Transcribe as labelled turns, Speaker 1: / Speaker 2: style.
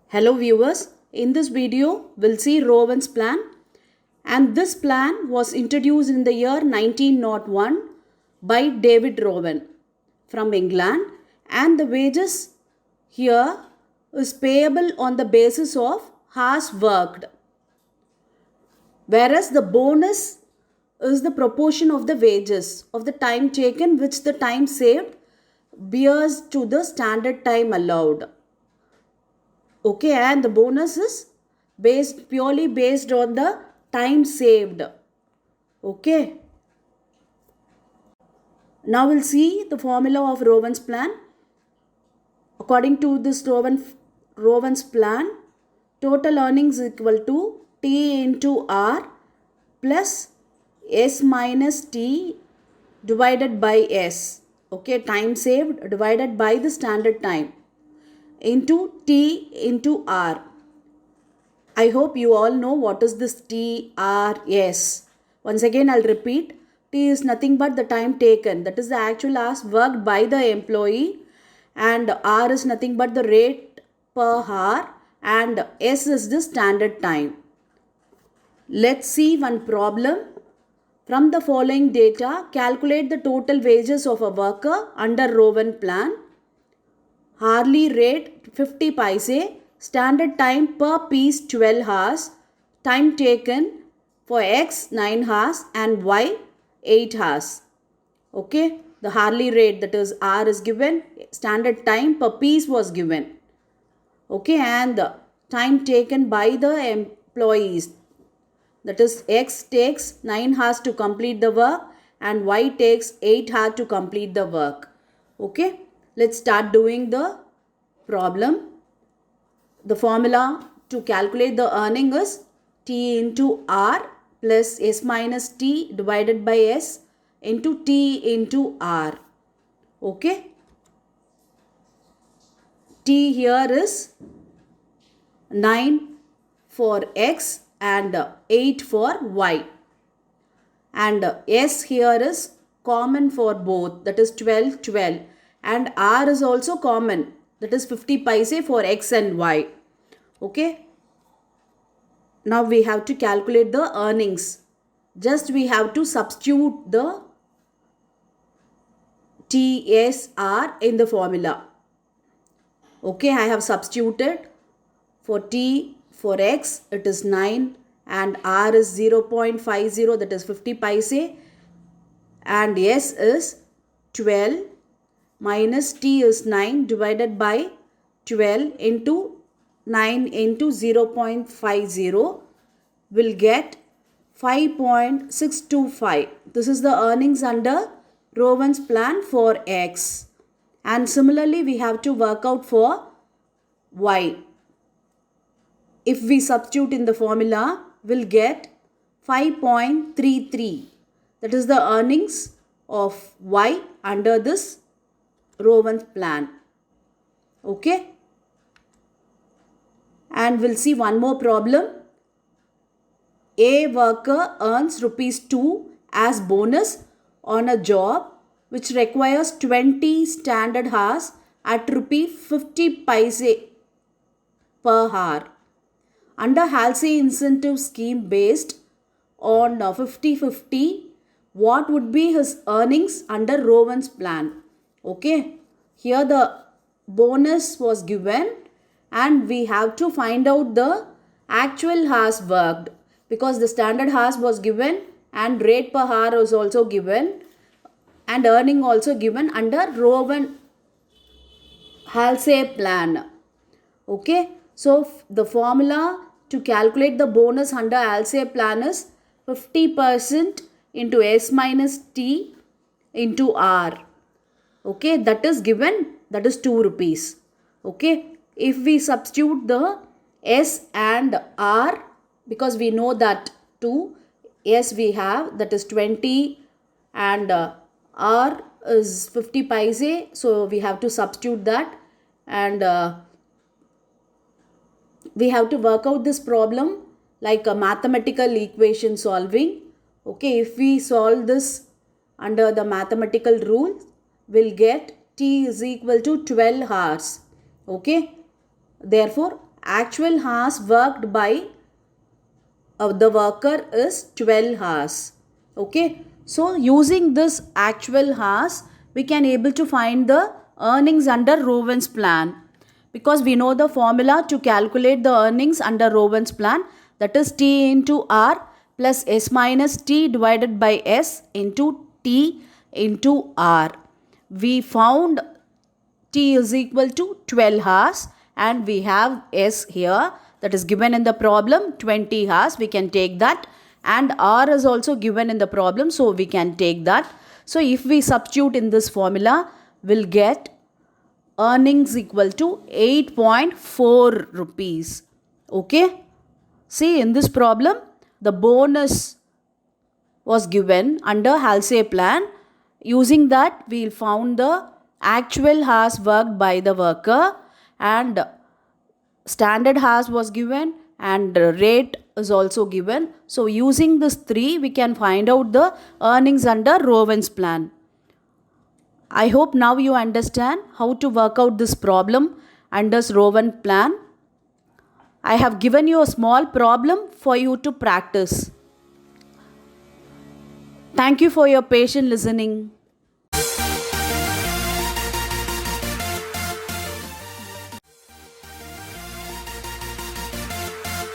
Speaker 1: Hello viewers, in this video we'll see Rowan's plan, and this plan was introduced in the year 1901 by David Rowan from England, and the wages here is payable on the basis of hours worked, whereas the bonus is the proportion of the wages of the time taken which the time saved bears to the standard time allowed. Okay, and the bonus is purely based on the time saved. Okay, now we'll see the formula of Rowan's plan. According to this Rowan's plan, total earnings equal to T into R plus S minus T divided by S. Okay, time saved divided by the standard time into T into R. I hope you all know what is this TRS. Once again, I'll repeat. T is nothing but the time taken. That is the actual hours worked by the employee. And R is nothing but the rate per hour. And S is the standard time. Let's see one problem. From the following data, calculate the total wages of a worker under Rowan plan. Hourly rate 50 paise, standard time per piece 12 hours, time taken for X 9 hours and Y 8 hours. Okay, the hourly rate, that is R, is given, standard time per piece was given. Okay, and the time taken by the employees, that is X takes 9 hours to complete the work and Y takes 8 hours to complete the work. Okay, let's start doing the problem. The formula to calculate the earning is T into R plus S minus T divided by S into T into R. Okay. T here is 9 for X and 8 for Y. And S here is common for both, that is 12, 12. And R is also common, that is 50 paise for X and Y. Okay. Now we have to calculate the earnings. Just we have to substitute the TSR in the formula. Okay, I have substituted. For T, for X, it is 9 and R is 0.50, that is 50 paise, and S is 12 minus T is 9 divided by 12 into 9 into 0.50 will get 5.625. This is the earnings under Rowan's plan for X. And similarly, we have to work out for Y. If we substitute in the formula, we'll get 5.33. That is the earnings of Y under this Rowan's plan. Okay. And we'll see one more problem. A worker earns rupees 2 as bonus on a job which requires 20 standard hours at rupee 50 paise per hour. Under Halsey incentive scheme based on 50-50, what would be his earnings under Rowan's plan? Okay, here the bonus was given and we have to find out the actual hours worked, because the standard hours was given and rate per hour was also given and earning also given under Rowan Halsey plan. Okay, so the formula to calculate the bonus under Halsey plan is 50% into S minus T into R. Okay, that is given, that is 2 rupees. Okay, if we substitute the S and R, because we know that 2, S we have, that is 20 and R is 50 paise, so we have to substitute that, and we have to work out this problem like a mathematical equation solving. Okay, if we solve this under the mathematical rule, we'll get T is equal to 12 hours. Okay, therefore actual hours worked by the worker is 12 hours. Okay, so using this actual hours, we can able to find the earnings under Rowan's plan, because we know the formula to calculate the earnings under Rowan's plan, that is T into R plus S minus T divided by S into T into R. We found T is equal to 12 hours and we have S here, that is given in the problem 20 hours. We can take that, and R is also given in the problem, so we can take that. So if we substitute in this formula, we'll get earnings equal to 8.4 rupees. Okay. See, in this problem, the bonus was given under Halsey plan. Using that, we found the actual hours worked by the worker, and standard hours was given, and rate is also given. So using this three, we can find out the earnings under Rowan's plan. I hope now you understand how to work out this problem under Rowan plan. I have given you a small problem for you to practice. Thank you for your patient listening.